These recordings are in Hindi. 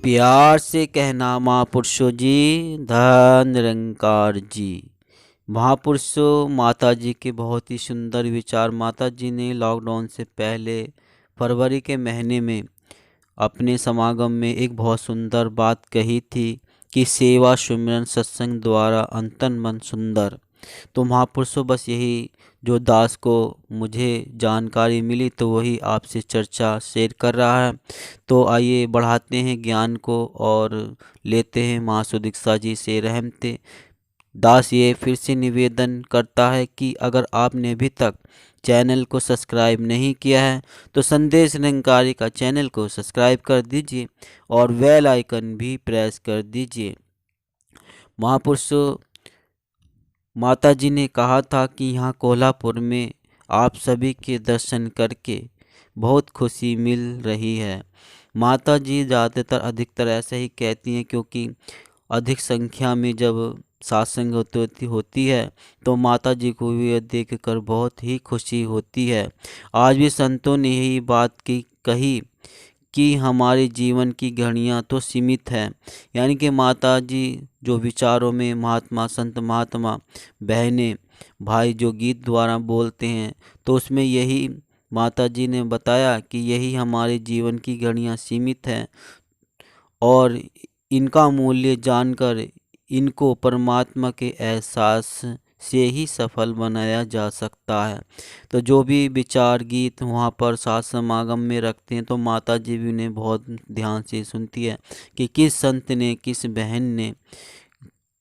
प्यार से कहना महापुरुषों जी, धन निरंकार जी। महापुरुषों, माता जी के बहुत ही सुंदर विचार। माता जी ने लॉकडाउन से पहले फरवरी के महीने में अपने समागम में एक बहुत सुंदर बात कही थी कि सेवा सुमिरन सत्संग द्वारा अंतन मन सुंदर। तो महापुरुषों, बस यही जो दास को मुझे जानकारी मिली तो वही आपसे चर्चा शेयर कर रहा है। तो आइए बढ़ाते हैं ज्ञान को और लेते हैं महासु दीक्षा जी से रहमते। दास ये फिर से निवेदन करता है कि अगर आपने अभी तक चैनल को सब्सक्राइब नहीं किया है तो संदेश निरंकारी का चैनल को सब्सक्राइब कर दीजिए और बेल आइकन भी प्रेस कर दीजिए। महापुरुषों, माता जी ने कहा था कि यहाँ कोल्हापुर में आप सभी के दर्शन करके बहुत खुशी मिल रही है। माता जी ज़्यादातर अधिकतर ऐसा ही कहती हैं, क्योंकि अधिक संख्या में जब सत्संग होती है तो माता जी को भी यह देखकर बहुत ही खुशी होती है। आज भी संतों ने यही बात कही कि हमारे जीवन की घड़ियाँ तो सीमित है। यानी कि माता जी जो विचारों में महात्मा संत महात्मा बहनें भाई जो गीत द्वारा बोलते हैं, तो उसमें यही माता जी ने बताया कि यही हमारे जीवन की घड़ियाँ सीमित हैं और इनका मूल्य जानकर इनको परमात्मा के एहसास से ही सफल बनाया जा सकता है। तो जो भी विचार गीत वहाँ पर साथ समागम में रखते हैं तो माता जी भी उन्हें बहुत ध्यान से सुनती है कि किस संत ने किस बहन ने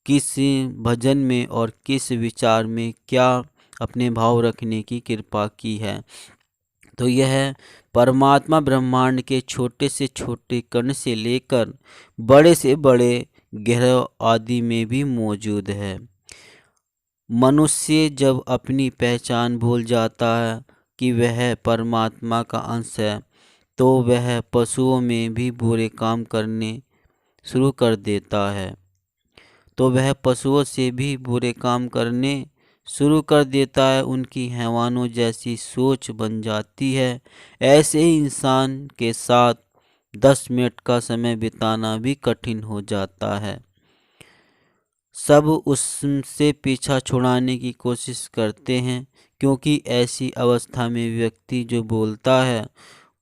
किस भजन में और किस विचार में क्या अपने भाव रखने की कृपा की है। तो यह परमात्मा ब्रह्मांड के छोटे से छोटे कण से लेकर बड़े से बड़े ग्रह आदि में भी मौजूद है। मनुष्य जब अपनी पहचान भूल जाता है कि वह परमात्मा का अंश है तो वह पशुओं में भी बुरे काम करने शुरू कर देता है। तो वह पशुओं से भी बुरे काम करने शुरू कर देता है, उनकी हैवानों जैसी सोच बन जाती है। ऐसे ही इंसान के साथ 10 मिनट का समय बिताना भी कठिन हो जाता है। सब उससे पीछा छुड़ाने की कोशिश करते हैं, क्योंकि ऐसी अवस्था में व्यक्ति जो बोलता है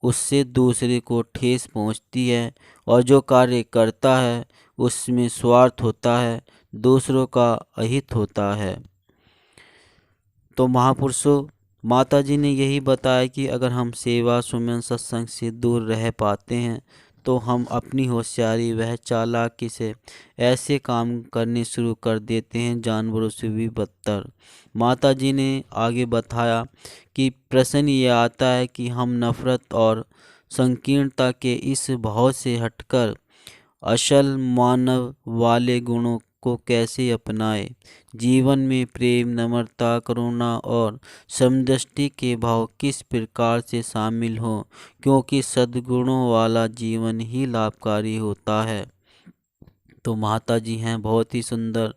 उससे दूसरे को ठेस पहुंचती है और जो कार्य करता है उसमें स्वार्थ होता है, दूसरों का अहित होता है। तो महापुरुषों, माता जी ने यही बताया कि अगर हम सेवा सुमन सत्संग से दूर रह पाते हैं तो हम अपनी होशियारी वह चालाकी से ऐसे काम करने शुरू कर देते हैं जानवरों से भी बदतर। माता जी ने आगे बताया कि प्रश्न ये आता है कि हम नफरत और संकीर्णता के इस भाव से हटकर असल मानव वाले गुणों को कैसे अपनाएं। जीवन में प्रेम, नम्रता, करुणा और समदृष्टि के भाव किस प्रकार से शामिल हों, क्योंकि सद्गुणों वाला जीवन ही लाभकारी होता है। तो माता जी हैं बहुत ही सुंदर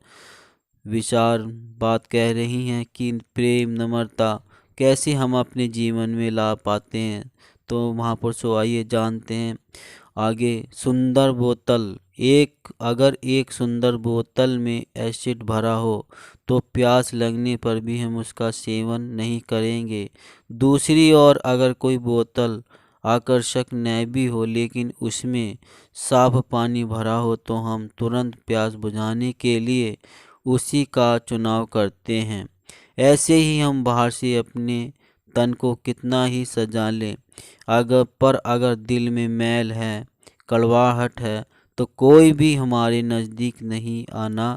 विचार बात कह रही हैं कि प्रेम, नम्रता कैसे हम अपने जीवन में ला पाते हैं। तो महापुरुषों, आइए जानते हैं आगे। सुंदर बोतल अगर एक सुंदर बोतल में एसिड भरा हो तो प्यास लगने पर भी हम उसका सेवन नहीं करेंगे। दूसरी ओर अगर कोई बोतल आकर्षक न भी हो लेकिन उसमें साफ पानी भरा हो तो हम तुरंत प्यास बुझाने के लिए उसी का चुनाव करते हैं। ऐसे ही हम बाहर से अपने तन को कितना ही सजा लें, अगर दिल में मैल है, कड़वाहट है, तो कोई भी हमारे नज़दीक नहीं आना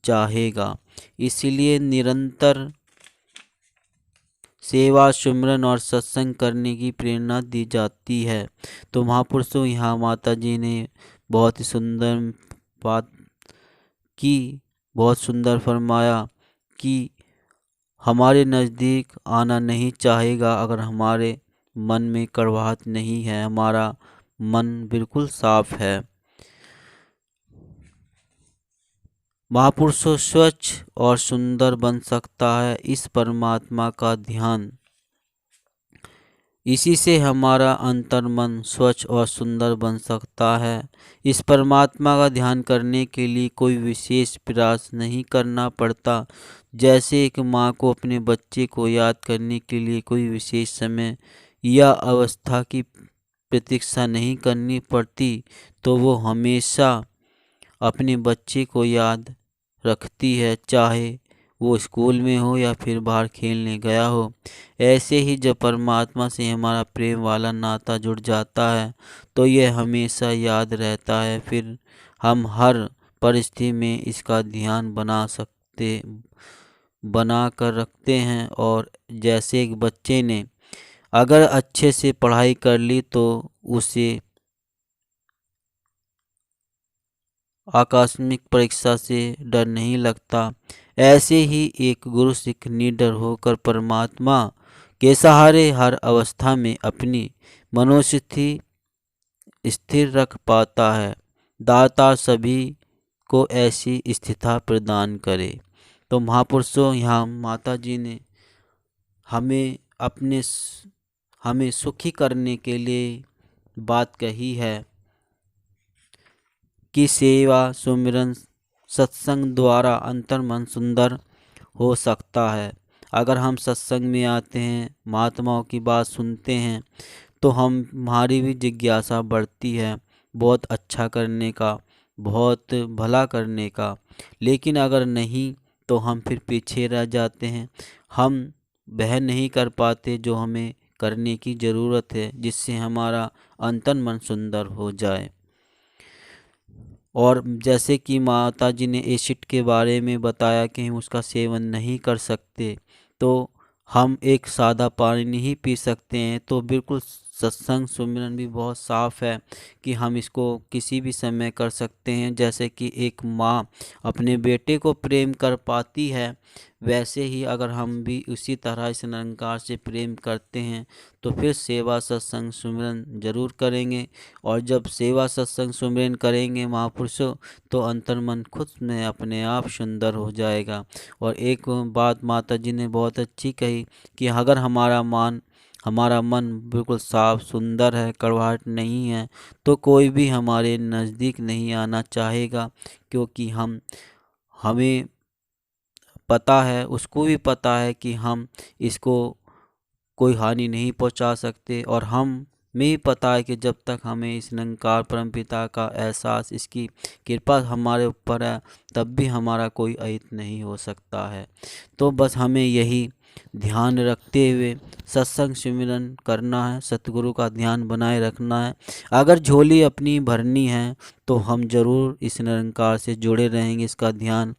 चाहेगा। इसलिए निरंतर सेवा सुमिरन और सत्संग करने की प्रेरणा दी जाती है। तो महापुरुषों, यहाँ माता जी ने बहुत ही सुंदर बात की, बहुत सुंदर फरमाया कि हमारे नज़दीक आना नहीं चाहेगा अगर हमारे मन में कड़वाहट नहीं है, हमारा मन बिल्कुल साफ है। महापुरुषों, स्वच्छ और सुंदर बन सकता है इस परमात्मा का ध्यान इसी से हमारा अंतर्मन स्वच्छ और सुंदर बन सकता है। इस परमात्मा का ध्यान करने के लिए कोई विशेष प्रयास नहीं करना पड़ता। जैसे एक माँ को अपने बच्चे को याद करने के लिए कोई विशेष समय या अवस्था की प्रतीक्षा नहीं करनी पड़ती, तो वो हमेशा अपने बच्चे को याद रखती है, चाहे वो स्कूल में हो या फिर बाहर खेलने गया हो। ऐसे ही जब परमात्मा से हमारा प्रेम वाला नाता जुड़ जाता है तो यह हमेशा याद रहता है। फिर हम हर परिस्थिति में इसका ध्यान बना कर रखते हैं। और जैसे एक बच्चे ने अगर अच्छे से पढ़ाई कर ली तो उसे आकस्मिक परीक्षा से डर नहीं लगता। ऐसे ही एक गुरु सिख निडर होकर परमात्मा के सहारे हर अवस्था में अपनी मनोस्थिति स्थिर रख पाता है। दाता सभी को ऐसी स्थिति प्रदान करे। तो महापुरुषों, यहाँ माता जी ने हमें हमें सुखी करने के लिए बात कही है कि सेवा सुमिरन सत्संग द्वारा अंतर्मन सुंदर हो सकता है। अगर हम सत्संग में आते हैं, महात्माओं की बात सुनते हैं, तो हमारी भी जिज्ञासा बढ़ती है बहुत अच्छा करने का, बहुत भला करने का। लेकिन अगर नहीं तो हम फिर पीछे रह जाते हैं। हम वह नहीं कर पाते जो हमें करने की ज़रूरत है, जिससे हमारा अंतर्मन सुंदर हो जाए। और जैसे कि माता जी ने एसिड के बारे में बताया कि हम उसका सेवन नहीं कर सकते, तो हम एक सादा पानी ही पी सकते हैं। तो बिल्कुल सत्संग सुमिरन भी बहुत साफ़ है कि हम इसको किसी भी समय कर सकते हैं। जैसे कि एक माँ अपने बेटे को प्रेम कर पाती है, वैसे ही अगर हम भी उसी तरह इस निरंकार से प्रेम करते हैं तो फिर सेवा सत्संग सुमिरन जरूर करेंगे। और जब सेवा सत्संग सुमिरन करेंगे महापुरुषों, तो अंतर्मन खुद में अपने आप सुंदर हो जाएगा। और एक बात माता जी ने बहुत अच्छी कही कि अगर हमारा मन बिल्कुल साफ सुंदर है, कड़वाहट नहीं है, तो कोई भी हमारे नज़दीक नहीं आना चाहेगा। क्योंकि हमें पता है, उसको भी पता है कि हम इसको कोई हानि नहीं पहुंचा सकते। और हम में ही पता है कि जब तक हमें इस निरंकार परमपिता का एहसास, इसकी कृपा हमारे ऊपर है, तब भी हमारा कोई अहित नहीं हो सकता है। तो बस हमें यही ध्यान रखते हुए सत्संग सिमरन करना है, सतगुरु का ध्यान बनाए रखना है। अगर झोली अपनी भरनी है तो हम जरूर इस निरंकार से जुड़े रहेंगे, इसका ध्यान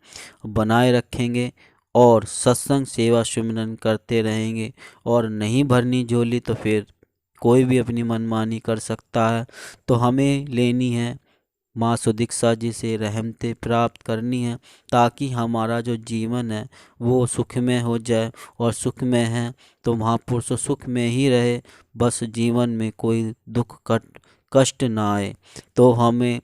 बनाए रखेंगे और सत्संग सेवा सिमरन करते रहेंगे। और नहीं भरनी झोली तो फिर कोई भी अपनी मनमानी कर सकता है। तो हमें लेनी है माँ सुदीक्षा जी से रहमतें प्राप्त करनी है, ताकि हमारा जो जीवन है वो सुखमय हो जाए। और सुखमय है तो महापुरुषों सुख में ही रहे, बस जीवन में कोई दुख कष्ट ना आए। तो हमें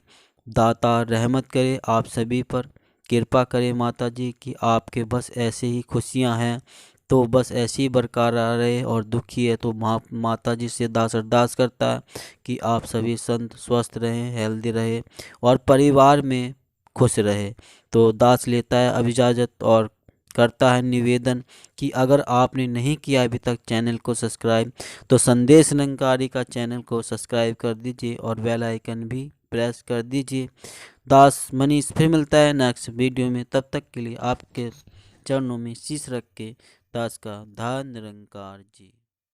दाता रहमत करे, आप सभी पर कृपा करे माता जी की आपके बस ऐसे ही खुशियाँ हैं तो बस ऐसे ही बरकरार रहे। और दुखी है तो माता जी से दास अरदास करता है कि आप सभी संत स्वस्थ रहें, हेल्दी रहे और परिवार में खुश रहे। तो दास लेता है अब इजाज़त और करता है निवेदन कि अगर आपने नहीं किया अभी तक चैनल को सब्सक्राइब, तो संदेश निरंकारी का चैनल को सब्सक्राइब कर दीजिए और बेल आइकन भी प्रेस कर दीजिए। दास मनीष फिर मिलता है नेक्स्ट वीडियो में, तब तक के लिए आपके चरणों में शीश रख के दास का धन्य निरंकार जी।